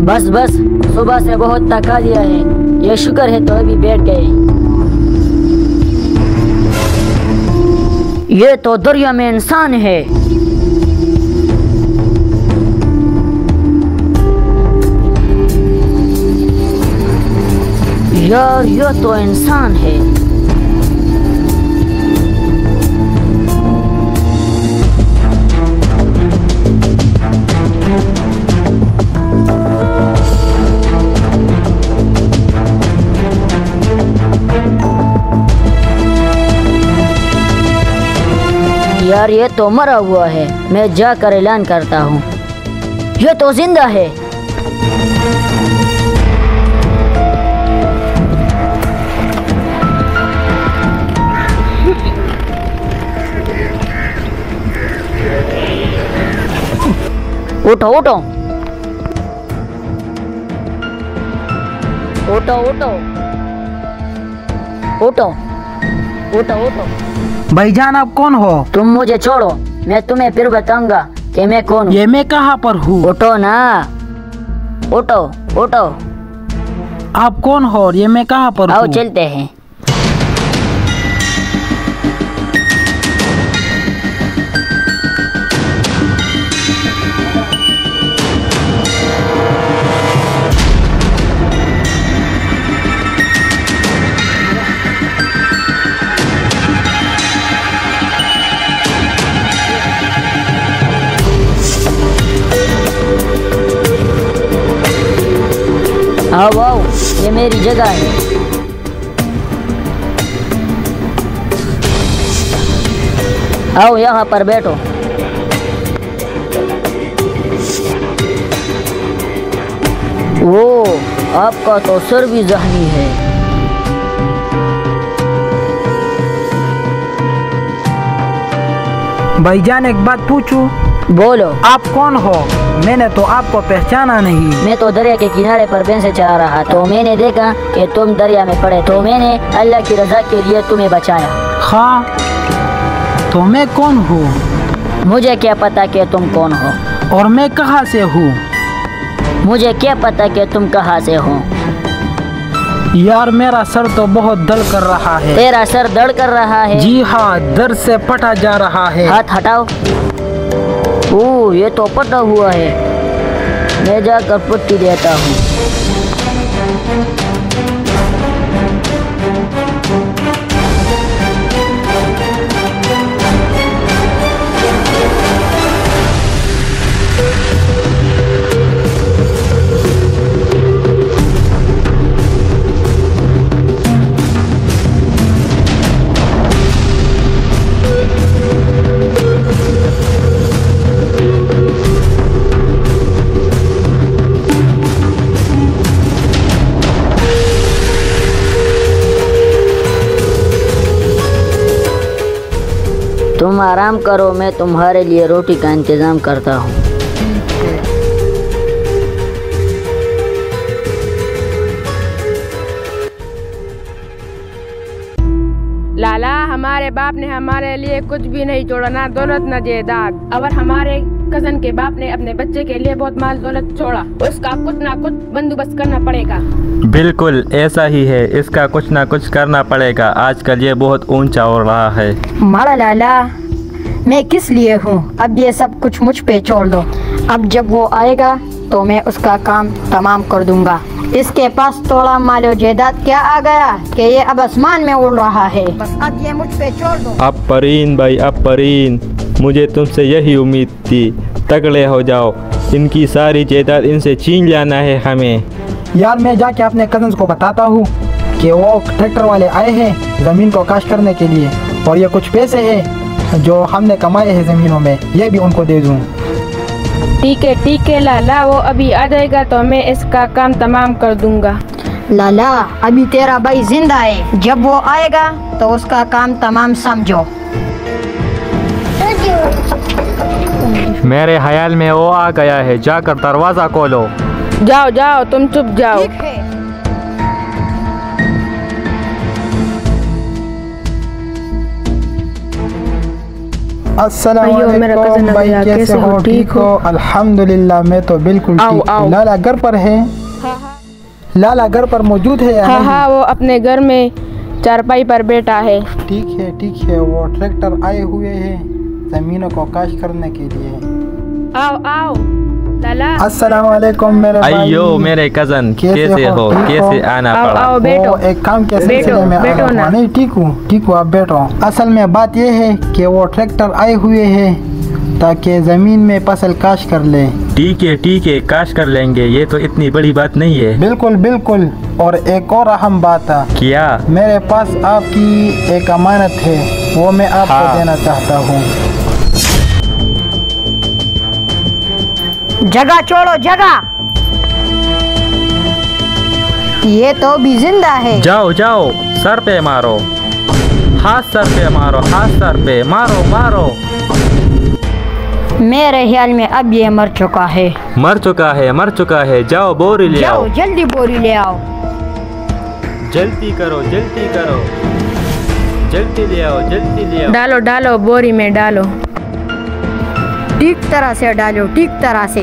बस बस, सुबह से बहुत थका दिया है। ये शुक्र है तो अभी बैठ गए। ये तो दरिया में इंसान है। यार ये तो इंसान है। यार ये तो मरा हुआ है। मैं जाकर ऐलान करता हूँ, ये तो जिंदा है। उठो उठो उठो उठो उठो उठो उठो। भाईजान आप कौन हो? तुम मुझे छोड़ो, मैं तुम्हें फिर बताऊंगा कि मैं कौन हूँ। ये मैं कहाँ पर हूँ? उठो ना, उठो उठो। आप कौन हो और ये मैं कहाँ पर हूँ? आओ चलते हैं। आओ आओ, ये मेरी जगह है। आओ यहाँ पर बैठो। वो आपका तो सर भी जख्मी है। भाईजान एक बात पूछूं? बोलो। आप कौन हो? मैंने तो आपको पहचाना नहीं। मैं तो दरिया के किनारे पर भैंसे चरा रहा था, तो मैंने देखा कि तुम दरिया में पड़े, तो मैंने अल्लाह की रजा के लिए तुम्हें बचाया। हाँ, तो मैं कौन हूँ? मुझे क्या पता कि तुम कौन हो। और मैं कहाँ से हूँ? मुझे क्या पता कि तुम कहाँ से हो। यार मेरा सर तो बहुत दर्द कर रहा है। तेरा सर दर्द कर रहा है? जी हाँ, दर्द से फटा जा रहा है। हाथ हटाओ। ओह, ये तो पटा हुआ है। मैं जाकर पट्टी देता हूँ। तुम आराम करो, मैं तुम्हारे लिए रोटी का इंतजाम करता हूँ। लाला, हमारे बाप ने हमारे लिए कुछ भी नहीं छोड़ा, ना दौलत ना जायदाद। और हमारे कजन के बाप ने अपने बच्चे के लिए बहुत माल दौलत छोड़ा, उसका कुछ ना कुछ बंदोबस्त करना पड़ेगा। बिल्कुल ऐसा ही है, इसका कुछ ना कुछ करना पड़ेगा। आजकल ये बहुत ऊंचा हो रहा है। मारा लाला, मैं किस लिए हूँ? अब ये सब कुछ मुझ पे छोड़ दो। अब जब वो आएगा तो मैं उसका काम तमाम कर दूंगा। इसके पास थोड़ा मालो जायदाद क्या आ गया कि ये अब आसमान में उड़ रहा है। बस अब ये मुझ पे छोड़ दो। अब परीन भाई, अब परीन, मुझे तुमसे यही उम्मीद थी। तगड़े हो जाओ, इनकी सारी जायदाद इनसे छीन लाना है हमें। यार मैं जाके अपने कजन्स को बताता हूँ कि वो ट्रैक्टर वाले आए हैं ज़मीन को काश करने के लिए, और ये कुछ पैसे हैं जो हमने कमाए हैं ज़मीनों में, ये भी उनको दे दूँ। ठीक है लाला, वो अभी आ जाएगा तो मैं इसका काम तमाम कर दूंगा। लाला, अभी तेरा भाई जिंदा है, जब वो आएगा तो उसका काम तमाम समझो। मेरे ख्याल में वो आ गया है, जाकर दरवाज़ा खोलो। जाओ जाओ, तुम चुप जाओ। ठीक है। अस्सलाम अयो, मेरा वालेकुम cousin आ भाई, गया। कैसे हो? ठीक हो? अल्हम्दुलिल्लाह मैं तो बिल्कुल आओ, ठीक आओ। हूँ। लाला घर पर है? लाला घर पर मौजूद है या हाँ नहीं? हाँ, वो अपने घर में चारपाई पर बैठा है। ठीक है, वो ट्रैक्टर आए हुए हैं जमीनों को काश करने के लिए। आओ आओ लाला। अस्सलाम वालेकुम मेरे भाई। अयो मेरे कजन, कैसे हो? ठीक हो? कैसे आना आओ पड़ा? आओ बैठो। वो एक काम के सिलसिले में बैठो आया ना। हुआ। नहीं ठीक हूँ आप बैठो। असल में बात ये है कि वो ट्रैक्टर आए हुए हैं ताकि ज़मीन में फसल काश कर ले। ठीक है, काश कर लेंगे, ये तो इतनी बड़ी बात नहीं है। बिल्कुल। और एक और अहम बात है, क्या? मेरे पास आपकी एक अमानत है, वो मैं आपको हाँ। देना चाहता हूँ। जगह छोड़ो जगह। ये तो भी जिंदा है। जाओ सर पे मारो, हाथ सर पे मारो, हाथ सर पे मारो। मेरे ख्याल में अब ये मर चुका है। मर चुका है। जाओ बोरी ले आओ। जाओ जल्दी बोरी ले आओ। जल्दी करो। जल्दी ले आओ। डालो डालो बोरी में डालो। ठीक तरह से डालो, ठीक तरह से।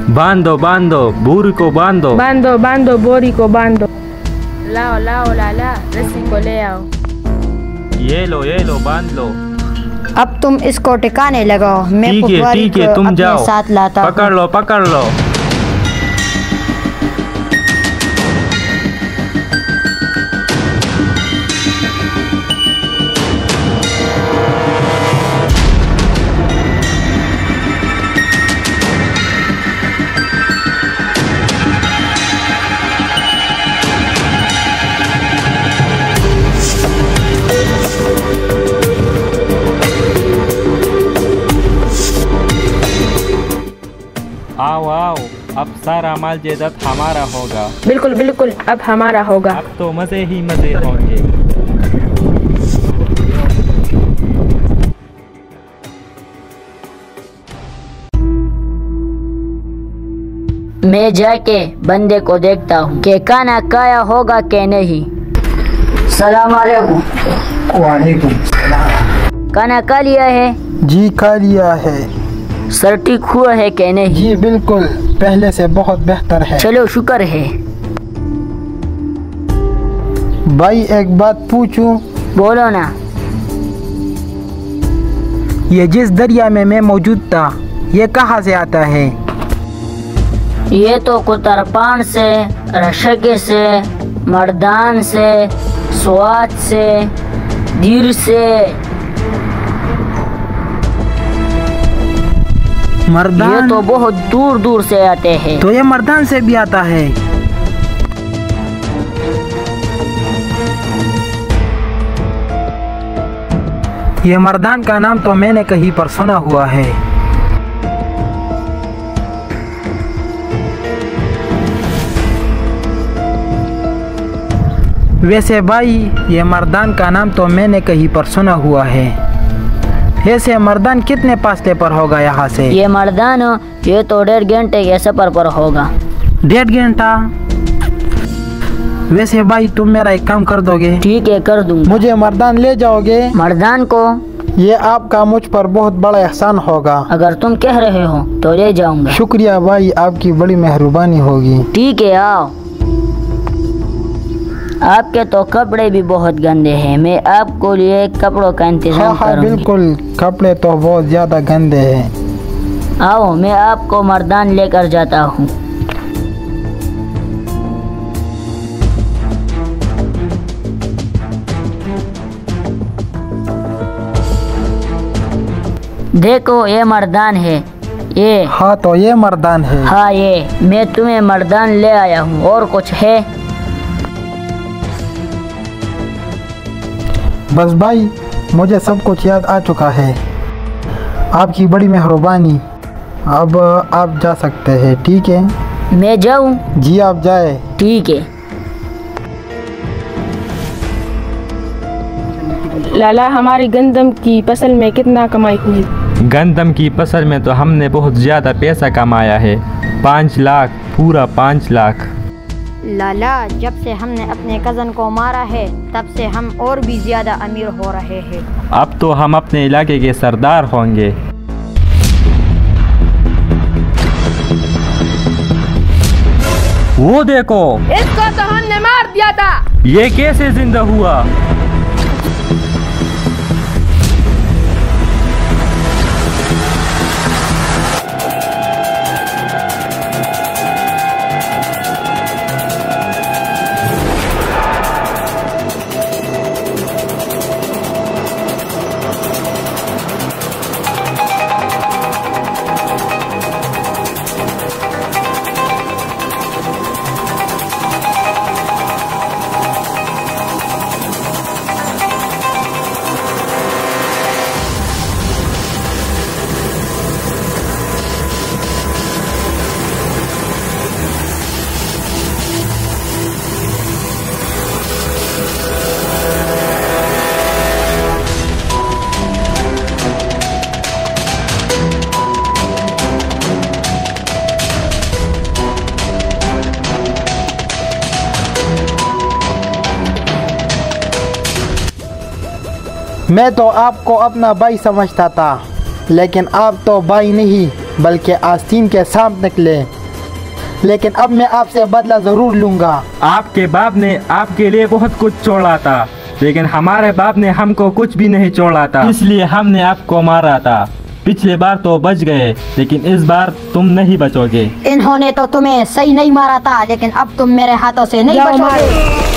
बांधो बोरी को बांधो। बांधो बोरी को बांधो। लाओ लाला, रस्सी को ले आओ। ये लो बांध लो। अब तुम इसको टिकाने लगाओ। मैं ठीक पटवारी है, को तुम अपने जाओ। साथ लाता हूँ। पकड़ लो। आओ, अब सारा माल जायदाद हमारा होगा। बिल्कुल, अब हमारा होगा। अब तो मजे ही मजे होंगे। मैं जाके बंदे को देखता हूँ कि खाना खाया होगा कि नहीं। सलाम अलैकुम। वालेकुम सलाम। खाना खा लिया है? जी खा लिया है। सर ठीक हुआ है कि नहीं? जी बिल्कुल, पहले से बहुत बेहतर है। चलो शुक्र है। भाई एक बात पूछूं? बोलो ना। ये जिस दरिया में मैं मौजूद था, ये कहाँ से आता है? ये तो कुतरपान से, रशके से, मर्दान से, स्वात से, दीर से। मर्दान? ये तो बहुत दूर से आते हैं। तो ये मर्दान से भी आता है? ये मर्दान का नाम तो मैंने कहीं पर सुना हुआ है। वैसे भाई, ये मर्दान का नाम तो मैंने कहीं पर सुना हुआ है। ऐसे मर्दान कितने फासले पर होगा यहाँ से? ये मर्दान ये तो 1.5 घंटे के सफर पर होगा। 1.5 घंटा? वैसे भाई तुम मेरा एक काम कर दोगे? ठीक है, कर दूंगा। मुझे मर्दान ले जाओगे? मर्दान को? ये आपका मुझ पर बहुत बड़ा एहसान होगा। अगर तुम कह रहे हो तो ले जाऊंगा। शुक्रिया भाई, आपकी बड़ी मेहरबानी होगी। ठीक है, आओ। आपके तो कपड़े भी बहुत गंदे हैं, मैं आपको लिए कपड़ों का इंतजाम हाँ करूंगी। बिल्कुल, कपड़े तो बहुत ज्यादा गंदे हैं। आओ, मैं आपको मर्दान लेकर जाता हूँ। देखो ये मर्दान है। ये हाँ तो ये मर्दान है। हाँ, ये मैं तुम्हें मर्दान ले आया हूँ। और कुछ है? बस भाई, मुझे सब कुछ याद आ चुका है। आपकी बड़ी मेहरबानी। अब आप जा सकते हैं। ठीक है? मैं जाऊँ? जी आप जाए। ठीक है। लाला, हमारी गंदम की फसल में कितना कमाई हुई? गंदम की फसल में तो हमने बहुत ज़्यादा पैसा कमाया है। 5 लाख, पूरा 5 लाख। लाला, जब से हमने अपने कज़न को मारा है तब से हम और भी ज़्यादा अमीर हो रहे हैं। अब तो हम अपने इलाके के सरदार होंगे। वो देखो, इसको तो हमने मार दिया था। ये कैसे जिंदा हुआ? मैं तो आपको अपना भाई समझता था, लेकिन आप तो भाई नहीं बल्कि आस्तीन के सांप निकले। लेकिन अब मैं आपसे बदला ज़रूर लूँगा। आपके बाप ने आपके लिए बहुत कुछ छोड़ा था, लेकिन हमारे बाप ने हमको कुछ भी नहीं छोड़ा था, इसलिए हमने आपको मारा था। पिछले बार तो बच गए, लेकिन इस बार तुम नहीं बचोगे। इन्होंने तो तुम्हें सही नहीं मारा था, लेकिन अब तुम मेरे हाथों से नहीं बचोगे।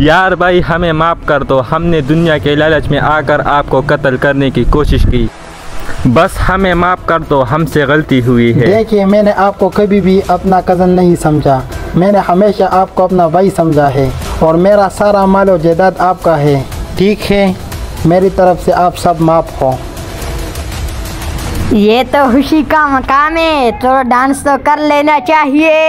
यार भाई, हमें माफ़ कर दो। हमने दुनिया के लालच में आकर आपको कत्ल करने की कोशिश की। बस हमें माफ़ कर दो, हमसे गलती हुई है। देखिए, मैंने आपको कभी भी अपना कज़न नहीं समझा। मैंने हमेशा आपको अपना भाई समझा है और मेरा सारा मालो जायदाद आपका है। ठीक है, मेरी तरफ से आप सब माफ़ हो। ये तो खुशी का मकाम है, तो डांस तो कर लेना चाहिए।